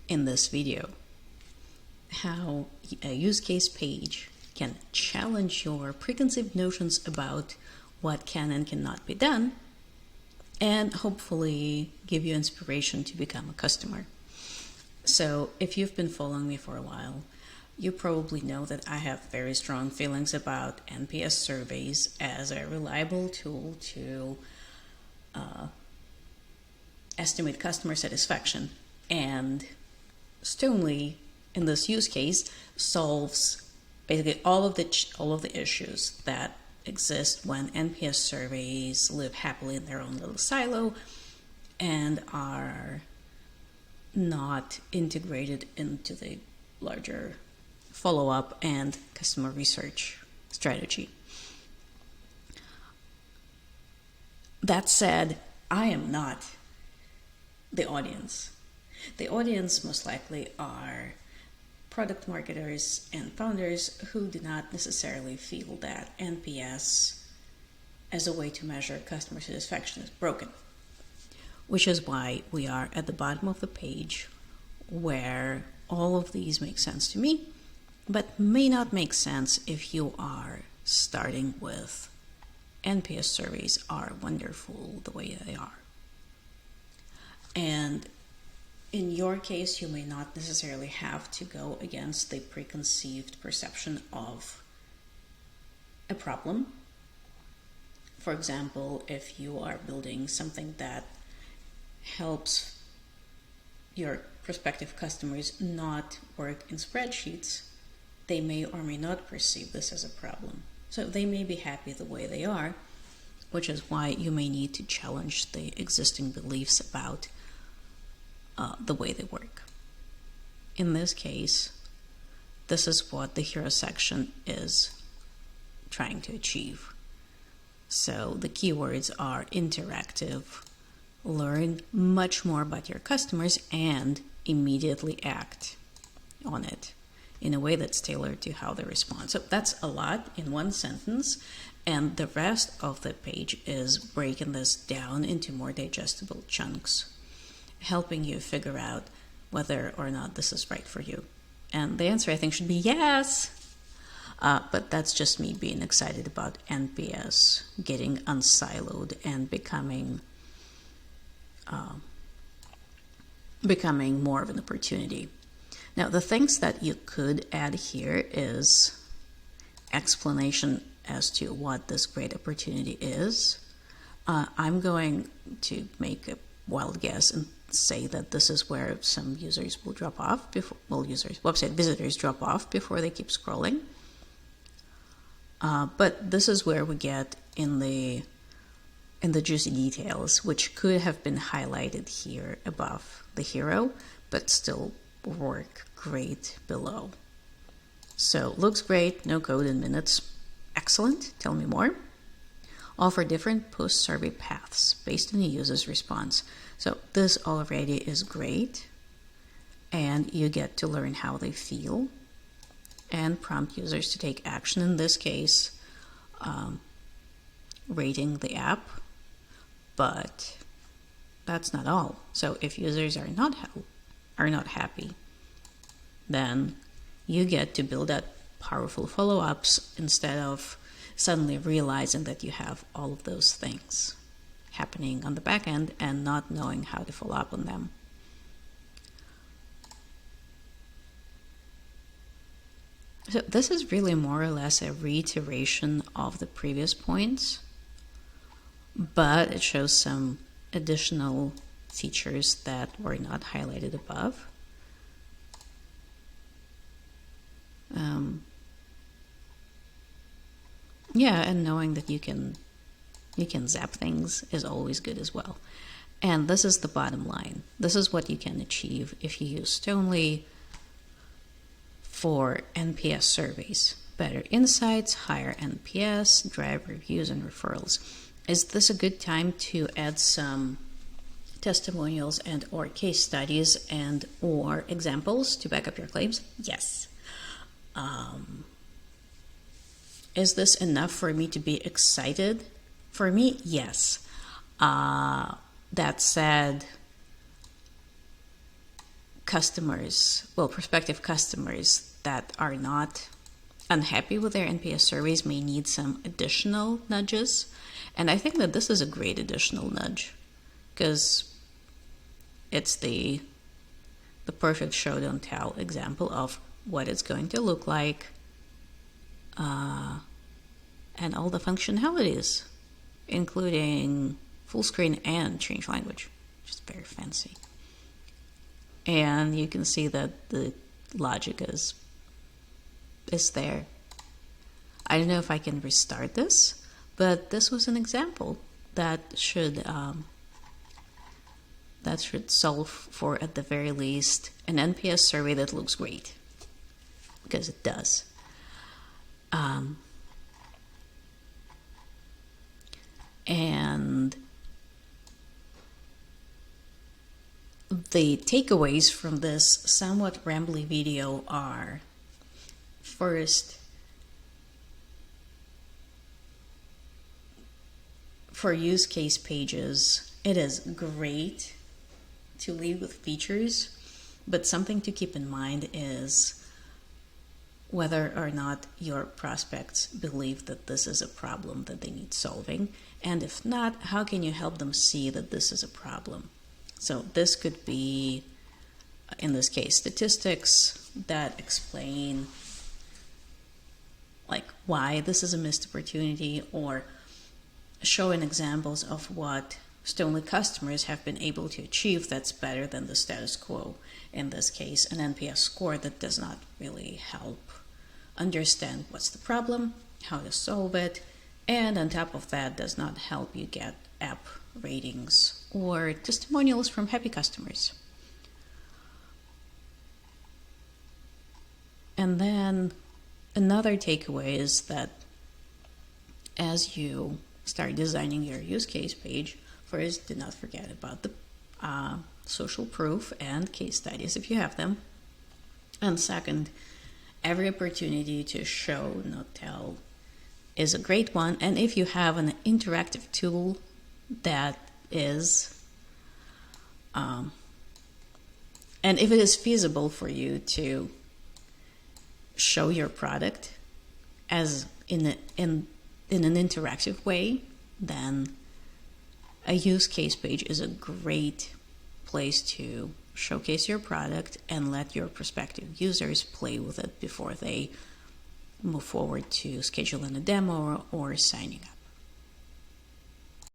in this video how a use case page can challenge your preconceived notions about what can and cannot be done, and hopefully give you inspiration to become a customer. So if you've been following me for a while, you probably know that I have very strong feelings about NPS surveys as a reliable tool to estimate customer satisfaction. And Stonely, in this use case, solves basically all of the issues that exist when NPS surveys live happily in their own little silo and are not integrated into the larger follow-up and customer research strategy. That said, I am not the audience. The audience most likely are product marketers and founders who do not necessarily feel that NPS as a way to measure customer satisfaction is broken, which is why we are at the bottom of the page, where all of these make sense to me, but may not make sense if you are starting with NPS surveys are wonderful the way they are. And in your case, you may not necessarily have to go against the preconceived perception of a problem. For example, if you are building something that helps your prospective customers not work in spreadsheets, they may or may not perceive this as a problem. So they may be happy the way they are, which is why you may need to challenge the existing beliefs about the way they work. In this case, this is what the hero section is trying to achieve. So the keywords are interactive, learn much more about your customers, and immediately act on it in a way that's tailored to how they respond. So that's a lot in one sentence, and the rest of the page is breaking this down into more digestible chunks, helping you figure out whether or not this is right for you. And the answer, I think, should be yes. But that's just me being excited about NPS, getting unsiloed and becoming more of an opportunity. Now, the things that you could add here is explanation as to what this great opportunity is. I'm going to make a wild guess and say that this is where some users will drop off website visitors drop off before they keep scrolling. But this is where we get in the juicy details, which could have been highlighted here above the hero, but still work great below. So looks great, no code in minutes. Excellent, tell me more. Offer different post-survey paths based on the user's response. So this already is great, and you get to learn how they feel and prompt users to take action. In this case, rating the app, but that's not all. So if users are not happy, then you get to build out powerful follow-ups instead of suddenly realizing that you have all of those things happening on the back end and not knowing how to follow up on them. So this is really more or less a reiteration of the previous points, but it shows some additional features that were not highlighted above. And knowing that you can zap things is always good as well. And this is the bottom line. This is what you can achieve if you use Stonely for NPS surveys. Better insights, higher NPS, drive reviews and referrals. Is this a good time to add some testimonials and or case studies and or examples to back up your claims? Yes. Is this enough for me to be excited? For me, yes. That said, customers, well, prospective customers that are not unhappy with their NPS surveys may need some additional nudges. And I think that this is a great additional nudge because it's the perfect show don't tell example of what it's going to look like and all the functionalities, including full screen and change language, which is very fancy. And you can see that the logic is there. I don't know if I can restart this, but this was an example that should solve for, at the very least, an NPS survey that looks great, because it does. And the takeaways from this somewhat rambly video are, first, for use case pages, it is great to lead with features, but something to keep in mind is whether or not your prospects believe that this is a problem that they need solving, and if not, how can you help them see that this is a problem? So this could be, in this case, statistics that explain like why this is a missed opportunity, or showing examples of what Stonely customers have been able to achieve that's better than the status quo. In this case, an NPS score that does not really help understand what's the problem, how to solve it, and on top of that does not help you get app ratings or testimonials from happy customers. And then another takeaway is that as you start designing your use case page, first, do not forget about the social proof and case studies if you have them. And second, every opportunity to show, not tell, is a great one. And if you have an interactive tool that is, and if it is feasible for you to show your product as in an interactive way, then a use case page is a great place to showcase your product and let your prospective users play with it before they move forward to scheduling a demo or signing up.